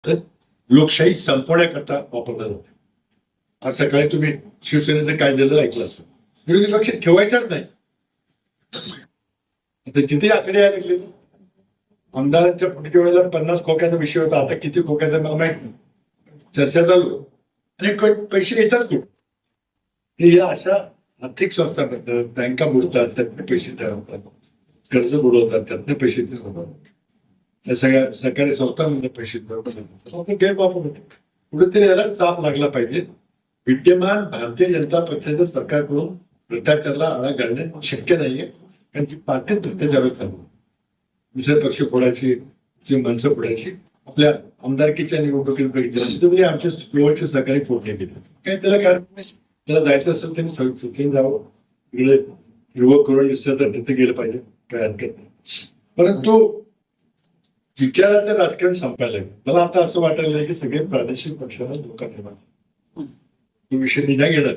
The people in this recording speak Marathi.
तर लोकशाही संपवण्याकरता वापरला जातो. आज सकाळी तुम्ही शिवसेनेचं काय झालं ऐकलं असं. विरोधी पक्ष ठेवायचाच नाही. आता तिथे आकडे यायला लागले. आमदारांच्या पुढच्या वेळेला 50 खोक्याचा विषय होता, आता किती खोक्याचा मला माहित नाही. चर्चा चालू आणि पैसे येतात कुठे? हे अशा आर्थिक संस्था करतात, बँका बुडतात, त्यातले पैसे तयार होतात, कर्ज बुडवतात, त्यातले पैसे तयार होतात, त्या सगळ्या सरकारी संस्थांमध्ये पैसे तयार होतात. गैरवापर होतो. कुठेतरी याला चाप लागला पाहिजे. विद्यमान भारतीय जनता पक्षाच्या सरकारकडून भ्रष्टाचाराला आळा घालणे शक्य नाहीये, कारण ती पार्टी भ्रष्टाचारावर चालू. दुसरे पक्ष फोडायची, माणसं फोडायची. आपल्या आमदारकीच्या निवडणुकीत बघितलं आमच्या जवळचे सहकारी फोडले गेले. काय त्याला कारण नाही. त्याला जायचं असेल त्यांनी सुखीन जावं. इकडे हिरवं करून दिसलं तर तिथे गेलं पाहिजे, काय हरकत नाही. परंतु विचाराचं राजकारण संपायला लागेल. मला आता असं वाटायला की सगळे प्रादेशिक पक्षाला धोका निर्माण तो विषय मी नाही घेणार.